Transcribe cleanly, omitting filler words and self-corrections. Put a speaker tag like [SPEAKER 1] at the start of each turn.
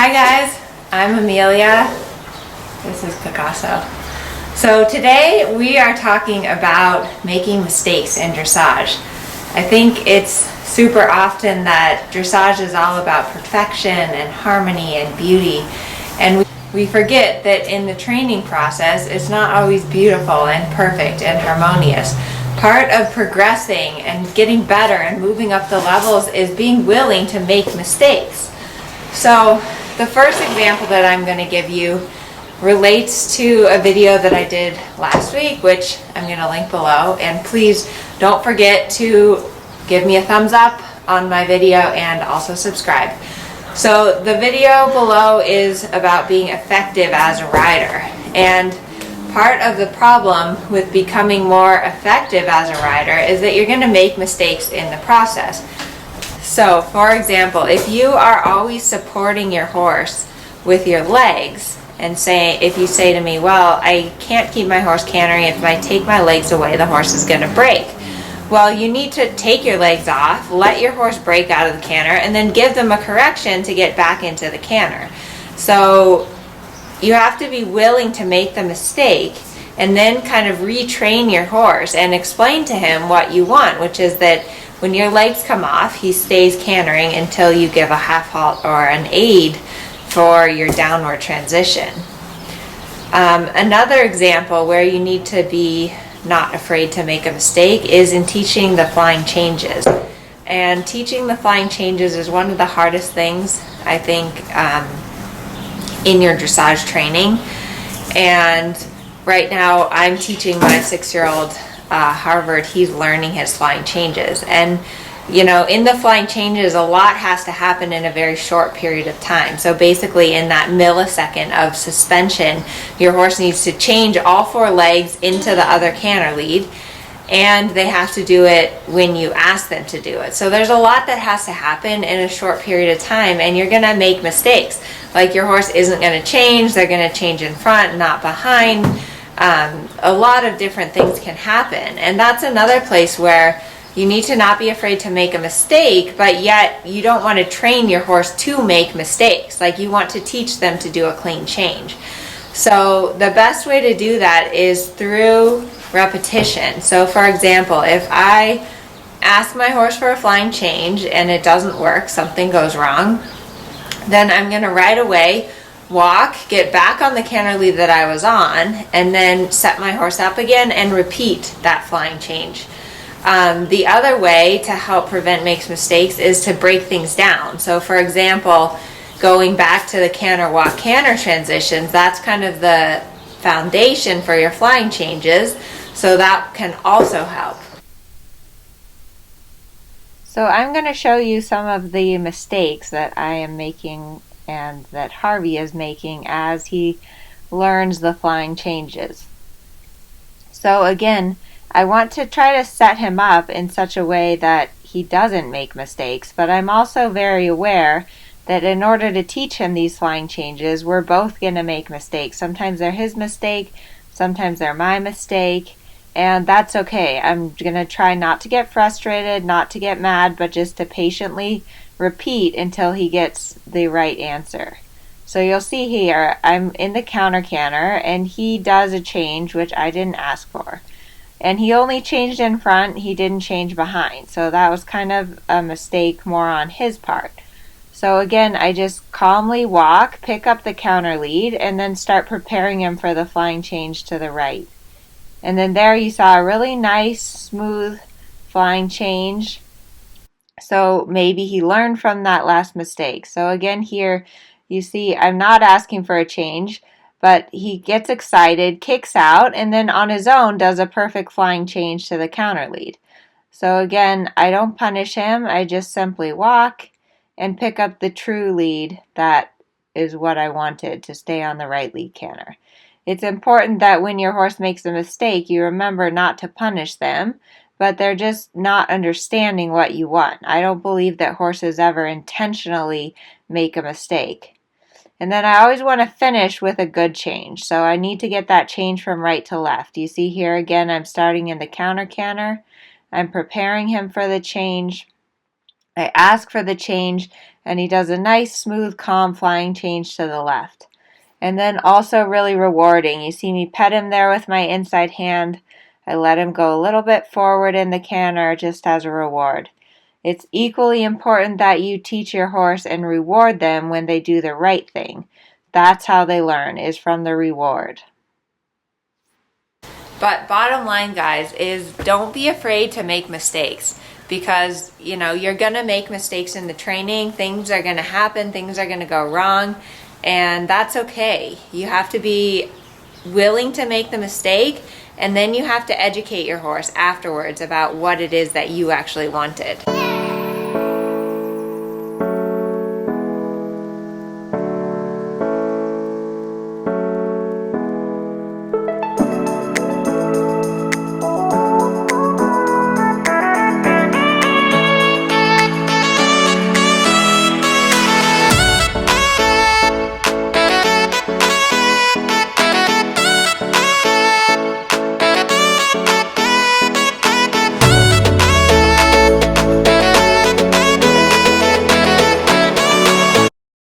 [SPEAKER 1] Hi guys, I'm Amelia. This is Picasso. So today we are talking about making mistakes in dressage. I think it's super often that dressage is all about perfection and harmony and beauty, and we forget that in the training process it's not always beautiful and perfect and harmonious. Part of progressing and getting better and moving up the levels is being willing to make mistakes. So the first example that I'm going to give you relates to a video that I did last week, which I'm going to link below. And please don't forget to give me a thumbs up on my video and also subscribe. So the video below is about being effective as a rider. And part of the problem with becoming more effective as a rider is that you're going to make mistakes in the process. So, for example, if you are always supporting your horse with your legs, and if you say to me, well, I can't keep my horse cantering, if I take my legs away, the horse is going to break. Well, you need to take your legs off, let your horse break out of the canter, and then give them a correction to get back into the canter. So, you have to be willing to make the mistake and then kind of retrain your horse and explain to him what you want, which is that when your legs come off, he stays cantering until you give a half halt or an aid for your downward transition. Another example where you need to be not afraid to make a mistake is in teaching the flying changes. And teaching the flying changes is one of the hardest things, I think, in your dressage training. And right now I'm teaching my 6-year-old Harvard. He's learning his flying changes, and you know, in the flying changes a lot has to happen in a very short period of time. So basically in that millisecond of suspension, your horse needs to change all 4 legs into the other canter lead, and they have to do it when you ask them to do it. So there's a lot that has to happen in a short period of time, and you're gonna make mistakes. Like your horse isn't gonna change, they're gonna change in front, not behind. A lot of different things can happen, and that's another place where you need to not be afraid to make a mistake, but yet you don't want to train your horse to make mistakes. Like, you want to teach them to do a clean change. So the best way to do that is through repetition. So for example, if I ask my horse for a flying change and it doesn't work, something goes wrong, then I'm going to right away walk, get back on the canter lead that I was on, and then set my horse up again and repeat that flying change. The other way to help prevent makes mistakes is to break things down. So for example, going back to the canter walk canter transitions, that's kind of the foundation for your flying changes, so that can also help. So I'm going to show you some of the mistakes that I am making and that Harvey is making as he learns the flying changes. So again, I want to try to set him up in such a way that he doesn't make mistakes, but I'm also very aware that in order to teach him these flying changes, we're both going to make mistakes. Sometimes they're his mistake, sometimes they're my mistake, and that's okay. I'm going to try not to get frustrated, not to get mad, but just to patiently repeat until he gets the right answer. So you'll see here, I'm in the counter canter, and he does a change which I didn't ask for. And he only changed in front, he didn't change behind. So that was kind of a mistake more on his part. So again, I just calmly walk, pick up the counter lead, and then start preparing him for the flying change to the right. And then there you saw a really nice, smooth flying change. So maybe he learned from that last mistake. So again here, you see I'm not asking for a change, but he gets excited, kicks out, and then on his own does a perfect flying change to the counter lead. So again, I don't punish him, I just simply walk and pick up the true lead that is what I wanted, to stay on the right lead canter. It's important that when your horse makes a mistake, you remember not to punish them, but they're just not understanding what you want. I don't believe that horses ever intentionally make a mistake. And then I always want to finish with a good change. So I need to get that change from right to left. You see here again, I'm starting in the counter canter. I'm preparing him for the change. I ask for the change, and he does a nice, smooth, calm flying change to the left. And then also really rewarding. You see me pet him there with my inside hand. I let him go a little bit forward in the canter just as a reward. It's equally important that you teach your horse and reward them when they do the right thing. That's how they learn, is from the reward. But bottom line, guys, is don't be afraid to make mistakes, because you're gonna make mistakes in the training. Things are gonna happen, things are gonna go wrong, and that's okay. You have to be willing to make the mistake, and then you have to educate your horse afterwards about what it is that you actually wanted.